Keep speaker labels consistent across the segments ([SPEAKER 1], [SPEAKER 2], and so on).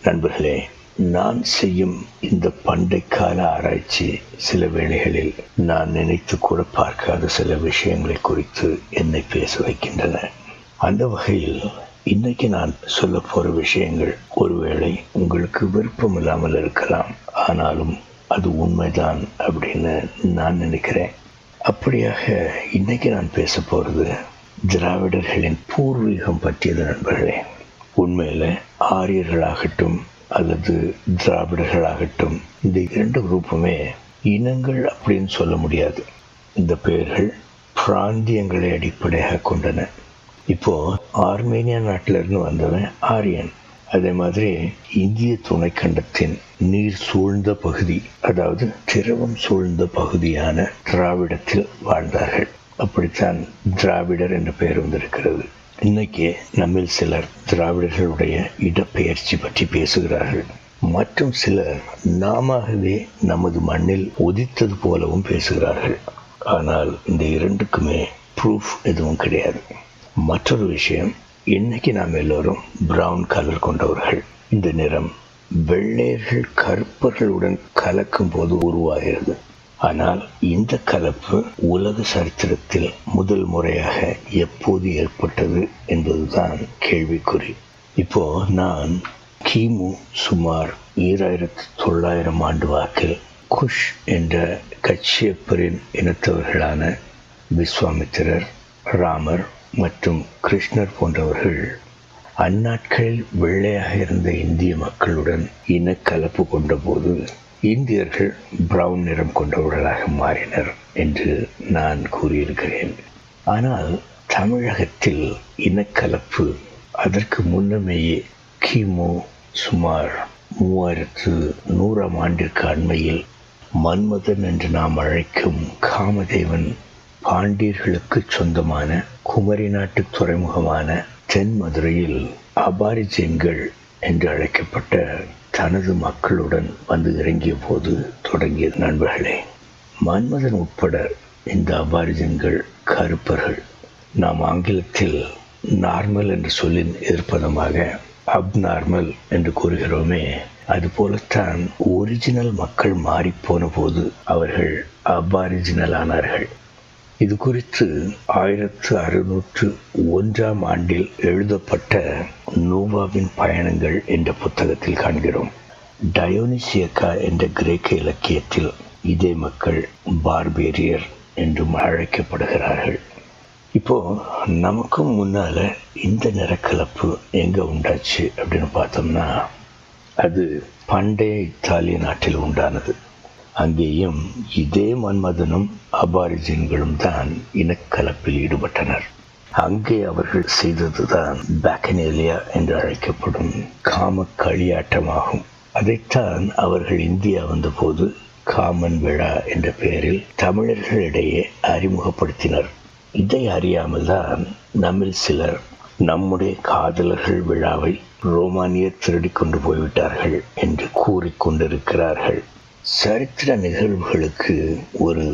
[SPEAKER 1] நண்பர்களே, நான் செய்யும் இந்த பண்டைக்கால ஆராய்ச்சி சில வேளைகளில் நான் நினைத்து கூட பார்க்காத சில விஷயங்களை குறித்து என்னை பேச வைக்கின்றன. அந்த வகையில் இன்னைக்கு நான் சொல்ல போற விஷயங்கள் ஒருவேளை உங்களுக்கு விருப்பம் இல்லாமல் இருக்கலாம், ஆனாலும் அது உண்மைதான் அப்படின்னு நான் நினைக்கிறேன். அப்படியாக இன்னைக்கு நான் பேச போறது திராவிடர்களின் பூர்வீகம் பற்றியது. நண்பர்களே, உண்மையில ஆரியர்களாகட்டும் அல்லது திராவிடர்களாகட்டும், இந்த இரண்டு குரூப்புமே இனங்கள் அப்படின்னு சொல்ல முடியாது. இந்த பெயர்கள் பிராந்தியங்களை அடிப்படையாக கொண்டன. இப்போ ஆர்மேனியா நாட்டிலிருந்து வந்தவன் ஆரியன். அதே மாதிரி இந்திய துணைக்கண்டத்தின் நீர் சூழ்ந்த பகுதி, அதாவது திரவம் சூழ்ந்த பகுதியான திராவிடத்தில் வாழ்ந்தார்கள். அப்படித்தான் திராவிடர் என்ற பெயர் வந்திருக்கிறது. இன்னைக்கு நம்மில் சிலர் திராவிடர்களுடைய இடப்பெயர்ச்சி பற்றி பேசுகிறார்கள். மற்றும் சிலர் நாமவே நமது மண்ணில் உதித்தது போலவும் பேசுகிறார்கள். ஆனால் இந்த இரண்டுக்குமே ப்ரூஃப் எதுவும் கிடையாது. மற்றொரு விஷயம், இன்னைக்கு நாம் எல்லோரும் பிரவுன் கலர் கொண்டவர்கள். இந்த நிறம் வெள்ளையர்கள் கருப்பர்களுடன் கலக்கும் போது உருவாகிறது. ஆனால் இந்த கலப்பு உலக சரித்திரத்தில் முதல் முறையாக எப்போது ஏற்பட்டது என்பதுதான் கேள்விக்குறி. இப்போ நான் கிமு சுமார் 2900 ஆண்டு வாக்கில் குஷ் என்ற கச்சியப்பரின் இனத்தவர்களான விஸ்வாமித்திரர், ராமர் மற்றும் கிருஷ்ணர் போன்றவர்கள் அந்நாட்களில் வெள்ளையாக இருந்த இந்திய மக்களுடன் இனக்கலப்பு கொண்ட போது இந்தியர்கள் பிரவுன் நிறம் கொண்டவர்களாக மாறினர் என்று நான் கூறியிருக்கிறேன். ஆனால் தமிழகத்தில் இனக்கலப்பு அதற்கு முன்னமேயே கிமு சுமார் 3100 ஆண்டிற்கு அண்மையில் மன்மதன் என்று நாம் அழைக்கும் காமதேவன் பாண்டியர்களுக்கு சொந்தமான குமரி நாட்டு துறைமுகமான தென் மதுரையில் அபாரிஜின்கள் என்று அழைக்கப்பட்ட தனது மக்களுடன் வந்து இறங்கிய போது தொடங்கியது. நண்பர்களே, மன்மதன் உட்பட இந்த அபாரிஜின்கள் கருப்பர்கள். நாம் ஆங்கிலத்தில் நார்மல் என்ற சொல்லின் எதிர்ப்பதமாக அப்நார்மல் என்று கூறுகிறோமே, அதுபோலத்தான் ஒரிஜினல் மக்கள் மாறிப்போன போது அவர்கள் அபாரிஜினல் ஆனார்கள். இது குறித்து 1601 ஆண்டில் எழுதப்பட்ட நோவாவின் பயணங்கள் என்ற புத்தகத்தில் காண்கிறோம். டயோனிசியக்கா என்ற கிரேக்க இலக்கியத்தில் இதே மக்கள் பார்பேரியர் என்றும் அழைக்கப்படுகிறார்கள். இப்போ நமக்கும் முன்னால இந்த நிறக்கலப்பு எங்க உண்டாச்சு அப்படின்னு பார்த்தோம்னா, அது பண்டைய இத்தாலிய நாட்டில் உண்டானது. அங்கேயும் இதே மன்மதனும் அபாரிஜின்களும் தான் இனக்கலப்பில் ஈடுபட்டனர். அங்கே அவர்கள் செய்ததுதான் பேக்கனேலியா என்று அழைக்கப்படும் காம களியாட்டமாகும். அதைத்தான் அவர்கள் இந்தியா வந்தபோது காமன் விழா என்ற பெயரில் தமிழர்களிடையே அறிமுகப்படுத்தினர். இதை அறியாமல் தான் நம்மில் சிலர் நம்முடைய காதலர்கள் விழாவை ரோமானியர் திருடி கொண்டு போய்விட்டார்கள் என்று கூறிக்கொண்டிருக்கிறார்கள். சரித்திர நிகழ்வுகளுக்கு ஒரு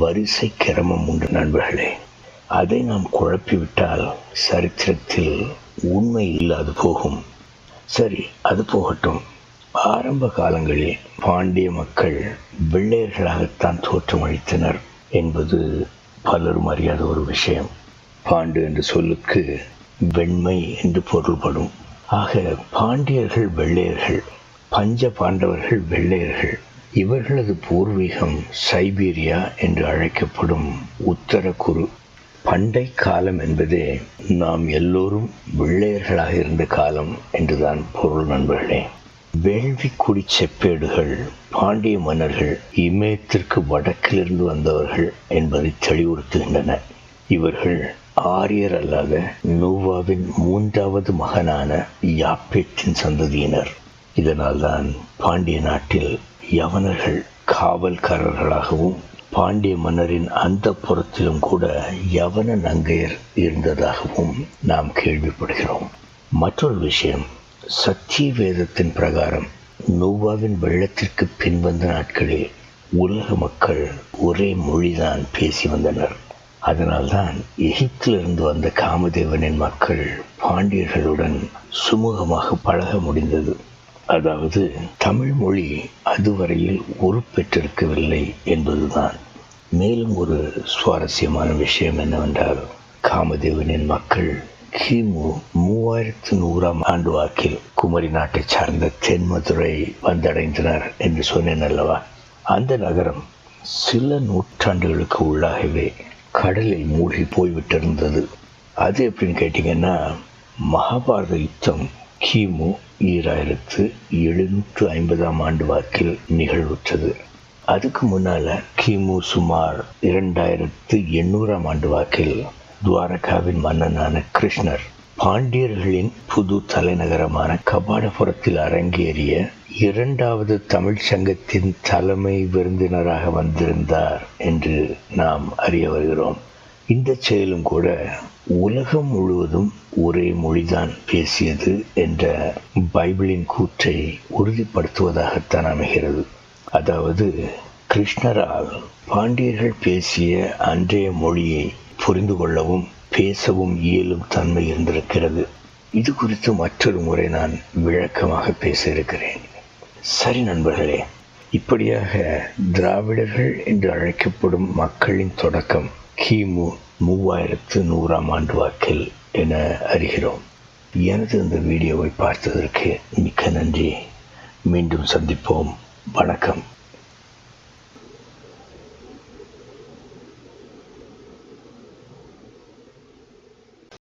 [SPEAKER 1] வரிசை கிரமம் உண்டு நண்பர்களே. அதை நாம் குழப்பிவிட்டால் சரித்திரத்தில் உண்மை இல்லாது போகும். சரி, அது போகட்டும். ஆரம்ப காலங்களில் பாண்டிய மக்கள் வெள்ளையர்களாகத்தான் தோற்றமளித்தனர் என்பது பலரும் அறியாத ஒரு விஷயம். பாண்டு என்ற சொல்லுக்கு வெண்மை என்று பொருள்படும். ஆக பாண்டியர்கள் வெள்ளையர்கள், பஞ்ச பாண்டவர்கள் வெள்ளையர்கள். இவர்களது பூர்வீகம் சைபீரியா என்று அழைக்கப்படும் உத்தர குரு. பண்டை காலம் என்பதே நாம் எல்லோரும் வெள்ளையர்களாக இருந்த காலம் என்றுதான் பொருள். நண்பர்களே, வேள்விக்குடி செப்பேடுகள் பாண்டிய மன்னர்கள் இமயத்திற்கு வடக்கிலிருந்து வந்தவர்கள் என்பதை தெளிவுறுத்துகின்றன. இவர்கள் ஆரியர் அல்லாத நோவாவின் 3வது மகனான யாப்பேட்டின் சந்ததியினர். இதனால்தான் பாண்டிய நாட்டில் யவனர்கள் காவல்காரர்களாகவும் பாண்டிய மன்னரின் அந்த புறத்திலும் கூட யவன நங்கையர் இருந்ததாகவும் நாம் கேள்விப்படுகிறோம். மற்றொரு விஷயம், சத்திய வேதத்தின் பிரகாரம் நோவாவின் வெள்ளத்திற்கு பின்வந்த நாட்களில் உலக மக்கள் ஒரே மொழிதான் பேசி வந்தனர். அதனால்தான் எகிப்திலிருந்து வந்த காமதேவனின் மக்கள் பாண்டியர்களுடன் சுமூகமாக பழக முடிந்தது. அதாவது தமிழ் மொழி அதுவரையில் உருப்பெற்றிருக்கவில்லை என்பதுதான். மேலும் ஒரு சுவாரஸ்யமான விஷயம் என்னவென்றால், காமதேவனின் மக்கள் கிமு 3100 ஆண்டு வாக்கில் குமரி நாட்டை சார்ந்த தென்மதுரை வந்தடைந்தனர் என்று சொன்னேன் அல்லவா? அந்த நகரம் சில நூற்றாண்டுகளுக்கு உள்ளாகவே கடலில் மூழ்கி போய்விட்டிருந்தது. அது எப்படின்னு கேட்டீங்கன்னா, மகாபாரத யுத்தம் கிமு 2750 ஆண்டு வாக்கில் நிகழ்வுற்றது. அதுக்கு முன்னால கிமு சுமார் 2800 ஆண்டு வாக்கில் துவாரகாவின் மன்னனான கிருஷ்ணர் பாண்டியர்களின் புது தலைநகரமான கபாடபுரத்தில் அரங்கேறிய 2வது தமிழ் சங்கத்தின் தலைமை விருந்தினராக வந்திருந்தார் என்று நாம் அறிய வருகிறோம். இந்த செயலும் கூட உலகம் முழுவதும் ஒரே மொழிதான் பேசியது என்ற பைபிளின் கூற்றை உறுதிப்படுத்துவதாகத்தான் அமைகிறது. அதாவது கிருஷ்ணரால் பாண்டியர்கள் பேசிய அன்றைய மொழியை புரிந்து கொள்ளவும் பேசவும் இயலும் தன்மை இருந்திருக்கிறது. இது குறித்து மற்றொரு முறை நான் விளக்கமாக பேச இருக்கிறேன். சரி நண்பர்களே, இப்படியாக திராவிடர்கள் என்று அழைக்கப்படும் மக்களின் தொடக்கம் கிமு 3100 ஆண்டு வாக்கில் என அறிகிறோம். எனது இந்த வீடியோவை பார்த்ததற்கு மிக்க நன்றி. மீண்டும் சந்திப்போம். வணக்கம்.